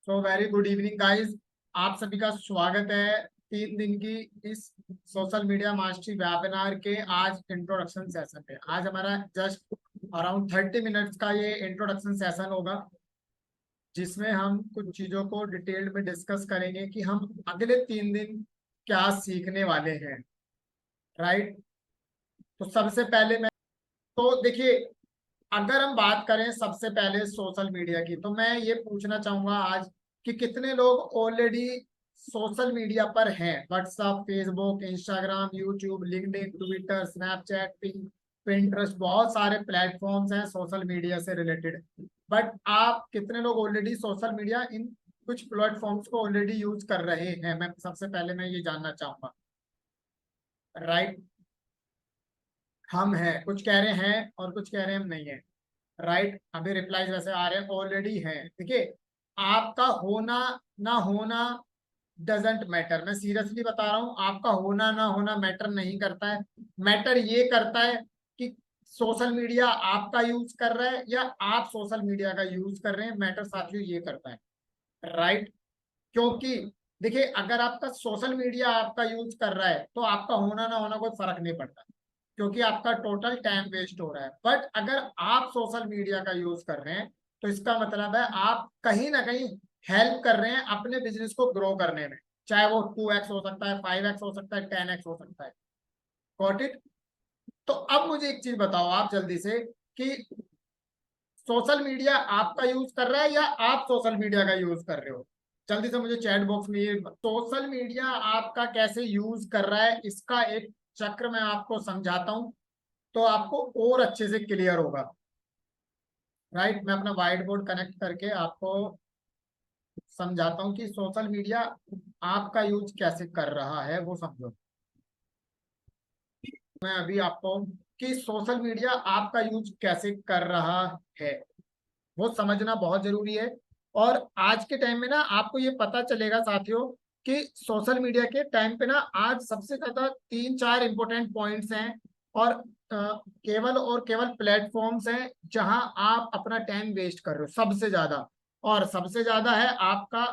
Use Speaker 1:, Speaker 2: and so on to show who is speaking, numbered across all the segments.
Speaker 1: So very good evening guys. आप सभी का स्वागत है 3 दिन की इस सोशल मीडिया मास्टरी वेबिनार के आज इंट्रोडक्शन सेशन पे। आज हमारा जस्ट अराउंड 30 मिनट्स का ये इंट्रोडक्शन सेशन होगा, जिसमें हम कुछ चीजों को डिटेल में डिस्कस करेंगे कि हम अगले 3 दिन क्या सीखने वाले हैं। राइट। तो सबसे पहले मैं तो देखिए, अगर हम बात करें सबसे पहले सोशल मीडिया की, तो मैं ये पूछना चाहूंगा आज कि कितने लोग ऑलरेडी सोशल मीडिया पर हैं। WhatsApp, Facebook, Instagram, YouTube, LinkedIn, Twitter, Snapchat, Pinterest, बहुत सारे प्लेटफॉर्म्स हैं सोशल मीडिया से रिलेटेड। बट आप कितने लोग ऑलरेडी सोशल मीडिया इन कुछ प्लेटफॉर्म्स को ऑलरेडी यूज कर रहे हैं, मैं सबसे पहले मैं ये जानना चाहूंगा। राइट। हम हैं, कुछ कह रहे हैं और कुछ कह रहे हैं हम नहीं है। राइट। अभी रिप्लाईज वैसे आ रहे हैं, ऑलरेडी है। देखिए, आपका होना ना होना डजेंट मैटर। मैं सीरियसली बता रहा हूं, आपका होना ना होना मैटर नहीं करता है। मैटर ये करता है कि सोशल मीडिया आपका यूज कर रहा है या आप सोशल मीडिया का यूज कर रहे हैं। मैटर साथियों ये करता है। राइट। क्योंकि देखिए, अगर आपका सोशल मीडिया आपका यूज कर रहा है तो आपका होना ना होना कोई फर्क नहीं पड़ता, क्योंकि आपका टोटल टाइम वेस्ट हो रहा है। बट अगर आप सोशल मीडिया का यूज कर रहे हैं तो इसका मतलब है आप कहीं ना कहीं हेल्प कर रहे हैं अपने बिजनेस को ग्रो करने में। चाहे वो 2x हो सकता है, 5x हो सकता है, 10x हो सकता है। Got it. तो अब मुझे एक चीज बताओ आप जल्दी से कि सोशल मीडिया आपका यूज कर रहा है या आप सोशल मीडिया का यूज कर रहे हो। जल्दी से मुझे चैट बॉक्स में सोशल मीडिया आपका कैसे यूज कर रहा है इसका एक चक्र मैं आपको समझाता हूं, तो आपको और अच्छे से क्लियर होगा। राइट। मैं अपना व्हाइट बोर्ड कनेक्ट करके आपको समझाता हूं कि सोशल मीडिया आपका यूज कैसे कर रहा है, वो समझो। मैं अभी आपको कि सोशल मीडिया आपका यूज कैसे कर रहा है वो समझना बहुत जरूरी है। और आज के टाइम में ना आपको ये पता चलेगा साथियों कि सोशल मीडिया के टाइम पे ना आज सबसे ज्यादा 3-4 इंपॉर्टेंट पॉइंट्स हैं। और केवल और केवल प्लेटफॉर्म्स हैं जहां आप अपना टाइम वेस्ट कर रहे हो सबसे ज्यादा। और सबसे ज्यादा है आपका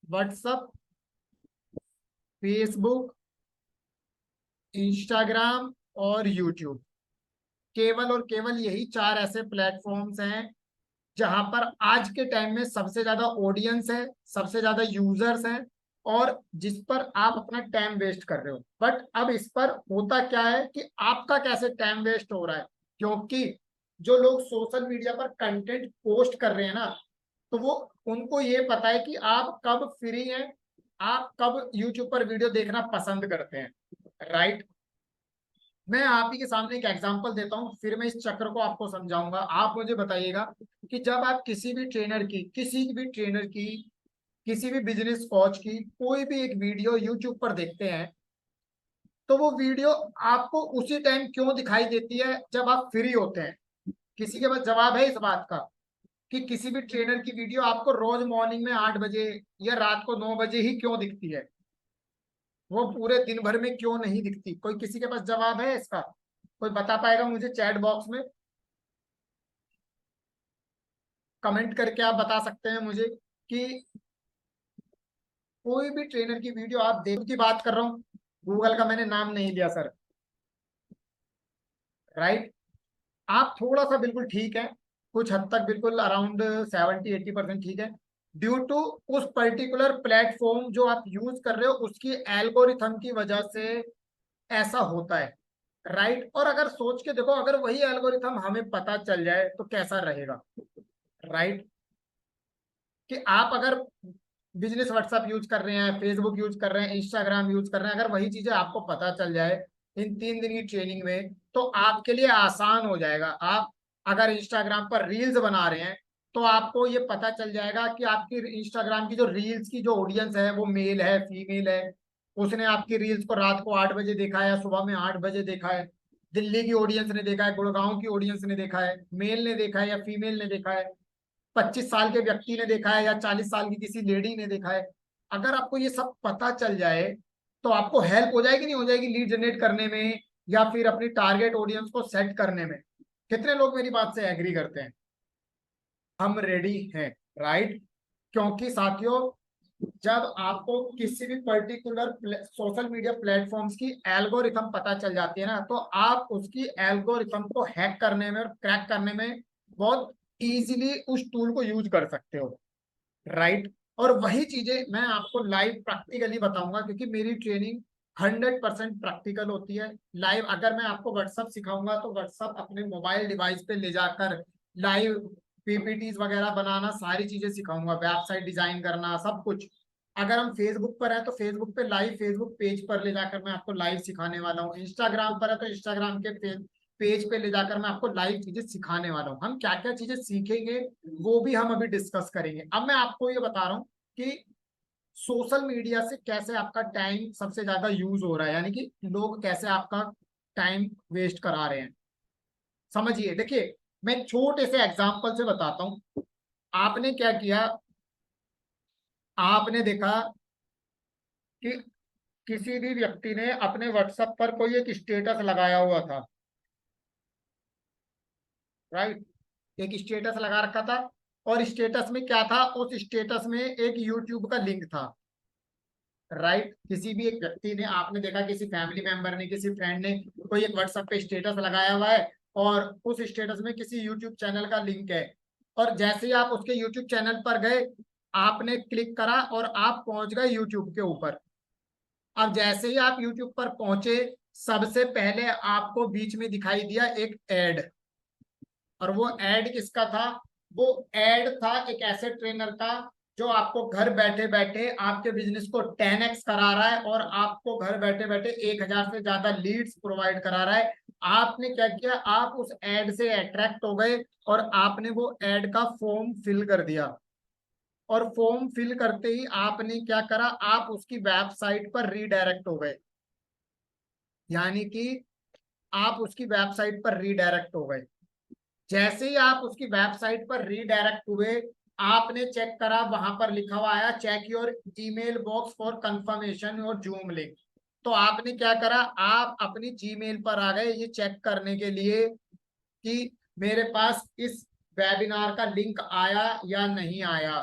Speaker 1: व्हाट्सअप, फेसबुक, इंस्टाग्राम और यूट्यूब। केवल और केवल यही 4 ऐसे प्लेटफॉर्म्स हैं जहां पर आज के टाइम में सबसे ज्यादा ऑडियंस है, सबसे ज्यादा यूजर्स हैं, और जिस पर आप अपना टाइम वेस्ट कर रहे हो। बट अब इस पर होता क्या है कि आपका कैसे टाइम वेस्ट हो रहा है, क्योंकि जो लोग सोशल मीडिया पर कंटेंट पोस्ट कर रहे हैं ना, तो वो उनको ये पता है कि आप कब फ्री हैं, आप कब यूट्यूब पर वीडियो देखना पसंद करते हैं। राइट। मैं आप ही के सामने एक एग्जांपल देता हूं, फिर मैं इस चक्र को आपको समझाऊंगा। आप मुझे बताइएगा कि जब आप किसी भी बिजनेस कोच की कोई भी एक वीडियो यूट्यूब पर देखते हैं, तो वो वीडियो आपको उसी टाइम क्यों दिखाई देती है जब आप फ्री होते हैं। किसी के पास जवाब है इस बात का कि किसी भी ट्रेनर की वीडियो आपको रोज मॉर्निंग में 8 बजे या रात को 9 बजे ही क्यों दिखती है, वो पूरे दिन भर में क्यों नहीं दिखती? कोई किसी के पास जवाब है इसका? कोई बता पाएगा मुझे चैट बॉक्स में? कमेंट करके आप बता सकते हैं मुझे कि कोई भी ट्रेनर की वीडियो आप देख की बात कर रहा हूं, गूगल का मैंने नाम नहीं लिया सर। राइट। आप थोड़ा सा बिल्कुल ठीक है, कुछ हद तक बिल्कुल अराउंड 70-80% ठीक है, ड्यू टू उस पर्टिकुलर प्लेटफॉर्म जो आप यूज कर रहे हो उसकी एल्गोरिथम की वजह से ऐसा होता है। राइट। और अगर सोच के देखो, अगर वही एल्गोरिथम हमें पता चल जाए तो कैसा रहेगा। राइट। कि आप अगर बिजनेस व्हाट्सएप यूज कर रहे हैं, फेसबुक यूज कर रहे हैं, इंस्टाग्राम यूज कर रहे हैं, अगर वही चीजें आपको पता चल जाए इन 3 दिन की ट्रेनिंग में, तो आपके लिए आसान हो जाएगा। आप अगर इंस्टाग्राम पर रील्स बना रहे हैं तो आपको ये पता चल जाएगा कि आपकी इंस्टाग्राम की जो रील्स की जो ऑडियंस है वो मेल है, फीमेल है। उसने आपकी रील्स को रात को 8 बजे देखा है या सुबह में 8 बजे देखा है। दिल्ली की ऑडियंस ने देखा है, गुड़गांव की ऑडियंस ने देखा है, मेल ने देखा है या फीमेल ने देखा है, 25 साल के व्यक्ति ने देखा है या 40 साल की किसी लेडी ने देखा है। अगर आपको ये सब पता चल जाए तो आपको हेल्प हो जाएगी, नहीं हो जाएगी, लीड जनरेट करने में या फिर अपनी टारगेट ऑडियंस को सेट करने में। कितने लोग मेरी बात से एग्री करते हैं? हम रेडी हैं। राइट। क्योंकि साथियों जब आपको किसी भी पर्टिकुलर सोशल मीडिया प्लेटफॉर्म्स की एल्गोरिथम पता चल जाती है ना, तो आप उसकी एल्गोरिथम को हैक करने में और क्रैक करने में बहुत इजीली उस टूल को यूज कर सकते हो, राइट। और वही चीजें मैं आपको लाइव प्रैक्टिकली बताऊंगा, क्योंकि मेरी ट्रेनिंग 100% प्रैक्टिकल होती है। लाइव अगर मैं आपको व्हाट्सअप सिखाऊंगा तो व्हाट्सअप अपने मोबाइल डिवाइस पे ले जाकर लाइव पीपीटीज वगैरह बनाना, सारी चीजें सिखाऊंगा, वेबसाइट डिजाइन करना, सब कुछ। अगर हम फेसबुक पर है तो फेसबुक पे लाइव फेसबुक पेज पर ले जाकर मैं आपको लाइव सिखाने वाला हूँ। इंस्टाग्राम पर है तो इंस्टाग्राम के पेज पे ले जाकर मैं आपको लाइव चीजें सिखाने वाला हूँ। हम क्या क्या चीजें सीखेंगे वो भी हम अभी डिस्कस करेंगे। अब मैं आपको ये बता रहा हूँ कि सोशल मीडिया से कैसे आपका टाइम सबसे ज्यादा यूज हो रहा है, यानी कि लोग कैसे आपका टाइम वेस्ट करा रहे हैं। समझिए, देखिए मैं छोटे से एग्जांपल से बताता हूँ। आपने क्या किया, आपने देखा कि किसी भी व्यक्ति ने अपने व्हाट्सएप पर कोई एक स्टेटस लगाया हुआ था, राइट। एक स्टेटस लगा रखा था, और स्टेटस में क्या था, उस स्टेटस में एक यूट्यूब का लिंक था, राइट। किसी भी एक व्यक्ति ने, आपने देखा किसी फैमिली मेंबर ने, किसी फ्रेंड ने कोई एक व्हाट्सएप पे स्टेटस लगाया हुआ है, और उस स्टेटस में किसी यूट्यूब चैनल का लिंक है। और जैसे ही आप उसके यूट्यूब चैनल पर गए, आपने क्लिक करा और आप पहुंच गए यूट्यूब के ऊपर। अब जैसे ही आप यूट्यूब पर पहुंचे, सबसे पहले आपको बीच में दिखाई दिया एक एड। और वो एड किसका था, वो एड था एक ऐसे ट्रेनर का जो आपको घर बैठे बैठे आपके बिजनेस को 10x करा रहा है, और आपको घर बैठे बैठे 1000 से ज्यादा लीड्स प्रोवाइड करा रहा है। आपने क्या किया, आप उस एड से अट्रैक्ट हो गए और आपने वो एड का फॉर्म फिल कर दिया। और फॉर्म फिल करते ही आपने क्या करा, आप उसकी वेबसाइट पर रीडायरेक्ट हो गए, यानी कि आप उसकी वेबसाइट पर रीडायरेक्ट हो गए। जैसे ही आप उसकी वेबसाइट पर रीडायरेक्ट हुए, आपने चेक करा, वहां पर लिखा हुआ आया check your email box for confirmation और जूम लिंक। तो आपने क्या करा, आप अपनी जीमेल पर आ गए ये चेक करने के लिए कि मेरे पास इस वेबिनार का लिंक आया या नहीं आया।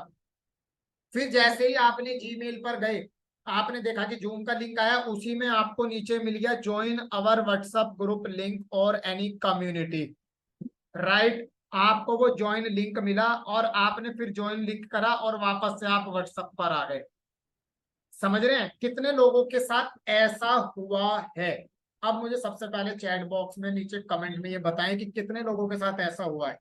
Speaker 1: फिर जैसे ही आपने जीमेल पर गए, आपने देखा कि जूम का लिंक आया, उसी में आपको नीचे मिल गया ज्वाइन अवर व्हाट्सएप ग्रुप लिंक और एनी कम्युनिटी, राइट। आपको वो ज्वाइन लिंक मिला और आपने फिर ज्वाइन लिंक करा और वापस से आप व्हाट्सएप पर आ गए। समझ रहे हैं कितने लोगों के साथ ऐसा हुआ है। अब मुझे सबसे पहले चैट बॉक्स में नीचे कमेंट में ये बताएं कि कितने लोगों के साथ ऐसा हुआ है।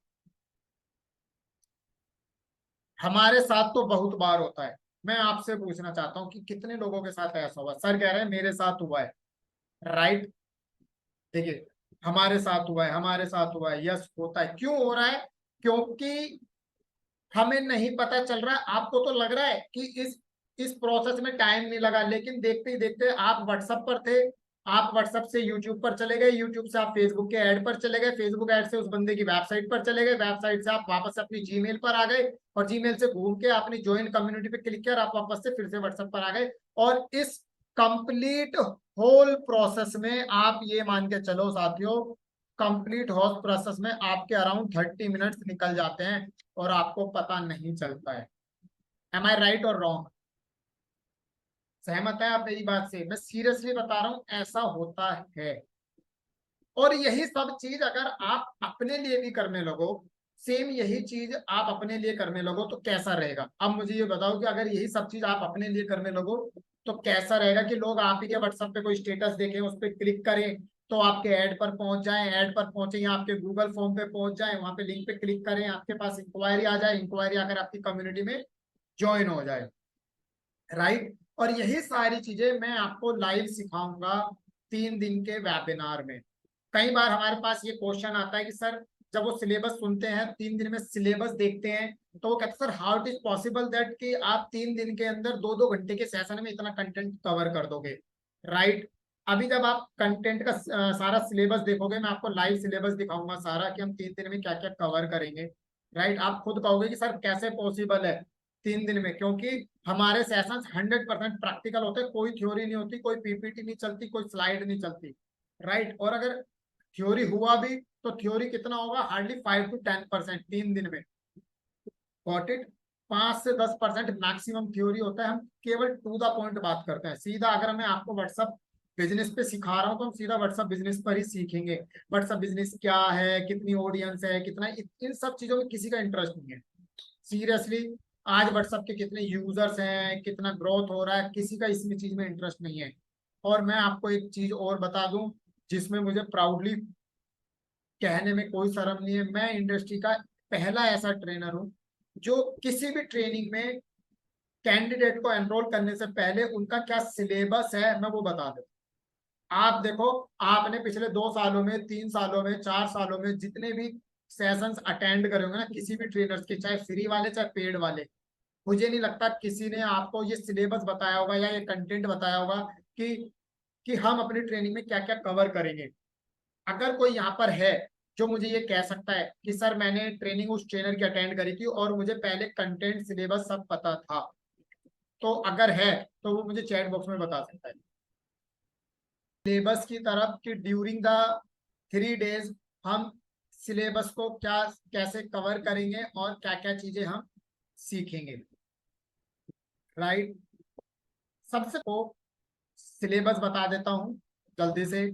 Speaker 1: हमारे साथ तो बहुत बार होता है। मैं आपसे पूछना चाहता हूँ कि कितने लोगों के साथ ऐसा हुआ। सर कह रहे हैं मेरे साथ हुआ है, राइट। देखिए, हमारे साथ हुआ है, हमारे साथ हुआ है, यस होता है। क्यों हो रहा है, क्योंकि हमें नहीं पता चल रहा। आपको तो लग रहा है कि इस प्रोसेस में टाइम नहीं लगा, लेकिन देखते ही देखते आप व्हाट्सएप पर थे, आप व्हाट्सएप से यूट्यूब पर चले गए, यूट्यूब से आप फेसबुक के ऐड पर चले गए, फेसबुक ऐड से उस बंदे की वेबसाइट पर चले गए, वेबसाइट से आप वापस अपनी जीमेल पर आ गए, और जीमेल से घूम के आपने ज्वाइन कम्युनिटी पे क्लिक किया और आप वापस से फिर से व्हाट्सएप पर आ गए। और इस कंप्लीट होल प्रोसेस में आप ये मान के चलो साथियों, कंप्लीट होल प्रोसेस में आपके अराउंड 30 मिनट्स निकल जाते हैं और आपको पता नहीं चलता है। एम आई राइट और रॉन्ग? सहमत है आप मेरी बात से? मैं सीरियसली बता रहा हूं, ऐसा होता है। और यही सब चीज अगर आप अपने लिए भी करने लगो, सेम यही चीज आप अपने लिए करने लगो तो कैसा रहेगा। अब मुझे ये बताओ कि अगर यही सब चीज आप अपने लिए करने लगो तो कैसा रहेगा कि लोग आप ही के व्हाट्सएप पे कोई स्टेटस देखें, उस पर क्लिक करें तो आपके ऐड पर पहुंच जाए, ऐड पर पहुंचे या आपके गूगल फॉर्म पे पहुंच जाए, वहां पे लिंक पे क्लिक करें, आपके पास इंक्वायरी आ जाए, इंक्वायरी आकर आपकी कम्युनिटी में ज्वाइन हो जाए, राइट। और यही सारी चीजें मैं आपको लाइव सिखाऊंगा 3 दिन के वेबिनार में। कई बार हमारे पास ये क्वेश्चन आता है कि सर, जब वो सिलेबस सुनते हैं 3 दिन में सिलेबस देखते हैं, तो वो कहते हैं sir how it is possible that कि आप 3 दिन के अंदर 2-2 घंटे के सेशन में इतना कंटेंट कवर कर दोगे, राइट। अभी जब आप कंटेंट का सारा सिलेबस देखोगे, मैं आपको लाइव सिलेबस दिखाऊंगा सारा कि हम 3 दिन में क्या क्या कवर करेंगे, राइट। आप खुद कहोगे कि सर कैसे पॉसिबल है 3 दिन में, क्योंकि हमारे सेशन 100% प्रैक्टिकल होते हैं, कोई थ्योरी नहीं होती, कोई पीपीटी नहीं चलती, कोई स्लाइड नहीं चलती, राइट। और अगर थ्योरी हुआ भी तो थ्योरी कितना होगा, हार्डली 5 to 10% 3 दिन में। Got it? 5 से 10% मैक्सिमम थ्योरी होता है। हम केवल टू द पॉइंट बात करते हैं सीधा। अगर मैं आपको व्हाट्सअप बिजनेस पे सिखा रहा हूँ तो हम सीधा व्हाट्सअप बिजनेस पर ही सीखेंगे। व्हाट्सअप बिजनेस क्या है, कितनी ऑडियंस है, कितना, इन सब चीजों में किसी का इंटरेस्ट नहीं है सीरियसली। आज व्हाट्सएप के कितने यूजर्स हैं, कितना ग्रोथ हो रहा है, किसी का इसमें चीज में इंटरेस्ट नहीं है। और मैं आपको एक चीज और बता दूं जिसमें मुझे प्राउडली कहने में कोई शर्म नहीं है, मैं इंडस्ट्री का पहला ऐसा ट्रेनर हूं जो किसी भी ट्रेनिंग में कैंडिडेट को एनरोल करने से पहले उनका क्या सिलेबस है मैं वो बता दूं। आप देखो, आपने पिछले 2 सालों में, 3 सालों में, 4 सालों में जितने भी सेशंस अटेंड करे होंगे ना किसी भी ट्रेनर्स के, चाहे फ्री वाले चाहे पेड वाले, मुझे नहीं लगता किसी ने आपको ये सिलेबस बताया होगा या ये कंटेंट बताया होगा कि कि हम अपनी ट्रेनिंग में क्या क्या कवर करेंगे। अगर कोई यहाँ पर है जो मुझे ये कह सकता है कि सर मैंने ट्रेनिंग उस ट्रेनर की अटेंड करी थी और मुझे पहले कंटेंट सिलेबस सब पता था, तो अगर है तो वो मुझे चैट बॉक्स में बता सकता है। सिलेबस की तरफ कि ड्यूरिंग द 3 डेज हम सिलेबस को क्या कैसे कवर करेंगे और क्या क्या चीजें हम सीखेंगे, राइट। सबसे को सिलेबस बता देता हूँ जल्दी से।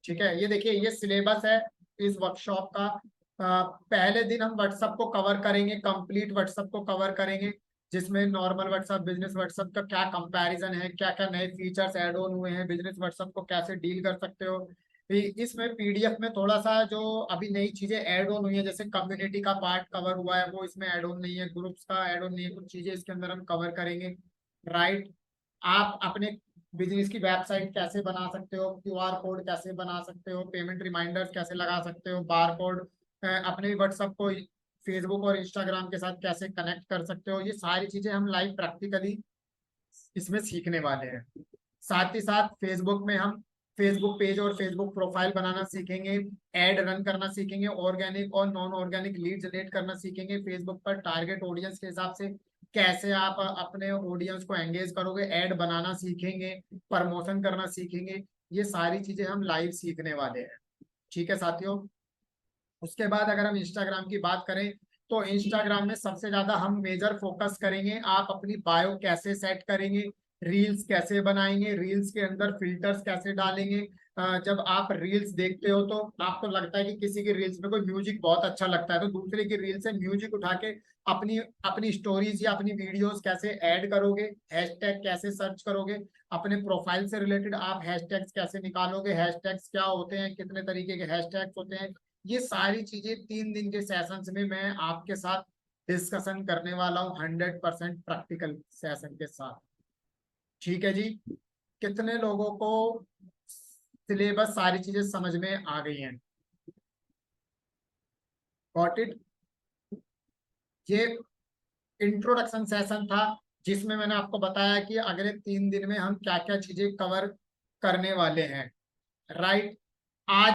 Speaker 1: ठीक है, ये देखिए ये सिलेबस है इस वर्कशॉप का। पहले दिन हम व्हाट्सएप को कवर करेंगे, कंप्लीट व्हाट्सएप को कवर करेंगे, जिसमें नॉर्मल व्हाट्सएप, बिजनेस व्हाट्सएप का क्या कंपैरिजन है, क्या क्या नए फीचर्स ऐड ऑन हुए हैं, बिजनेस व्हाट्सएप को कैसे डील कर सकते हो। इसमें पीडीएफ में थोड़ा सा जो अभी नई चीजें ऐड ऑन हुई है, जैसे कम्युनिटी का पार्ट कवर हुआ है वो इसमें ऐड ऑन नहीं है, ग्रुप्स का ऐड ऑन नहीं है, कुछ चीजें इसके अंदर हम कवर करेंगे, राइट। आप अपने बिजनेस की वेबसाइट कैसे बना सकते हो, क्यूआर कोड कैसे बना सकते हो, पेमेंट रिमाइंडर्स कैसे लगा सकते हो, बार कोड अपने व्हाट्सएप को फेसबुक और इंस्टाग्राम के साथ कैसे कनेक्ट कर सकते हो, ये सारी चीजें हम लाइव प्रैक्टिकली इसमें सीखने वाले हैं। साथ ही साथ फेसबुक में हम फेसबुक पेज और फेसबुक प्रोफाइल बनाना सीखेंगे, एड रन करना सीखेंगे, ऑर्गेनिक और नॉन ऑर्गेनिक लीड जनरेट करना सीखेंगे, फेसबुक पर टारगेट ऑडियंस के हिसाब से कैसे आप अपने ऑडियंस को एंगेज करोगे, एड बनाना सीखेंगे, प्रमोशन करना सीखेंगे। ये सारी चीजें हम लाइव सीखने वाले हैं, ठीक है साथियों। उसके बाद अगर हम इंस्टाग्राम की बात करें तो इंस्टाग्राम में सबसे ज्यादा हम मेजर फोकस करेंगे आप अपनी बायो कैसे सेट करेंगे, रील्स कैसे बनाएंगे, रील्स के अंदर फिल्टर्स कैसे डालेंगे। जब आप रील्स देखते हो तो आपको लगता है कि किसी की रील्स में कोई म्यूजिक बहुत अच्छा लगता है, तो दूसरे की रील से म्यूजिक उठा के अपनी अपनी स्टोरीज या अपनी वीडियोस कैसे ऐड करोगे, हैशटैग कैसे सर्च करोगे, अपने प्रोफाइल से रिलेटेड आप हैशटैग्स कैसे निकालोगे, हैशटैग्स क्या होते हैं, कितने तरीके के हैशटैग्स होते हैं, ये सारी चीजें 3 दिन के सेशंस में मैं आपके साथ डिस्कशन करने वाला हूँ, 100% प्रैक्टिकल सेशन के साथ। ठीक है जी, कितने लोगों को सिलेबस सारी चीजें समझ में आ गई हैं? Got it. ये इंट्रोडक्शन सेशन था जिसमें मैंने आपको बताया कि अगले 3 दिन में हम क्या क्या चीजें कवर करने वाले हैं, राइट। आज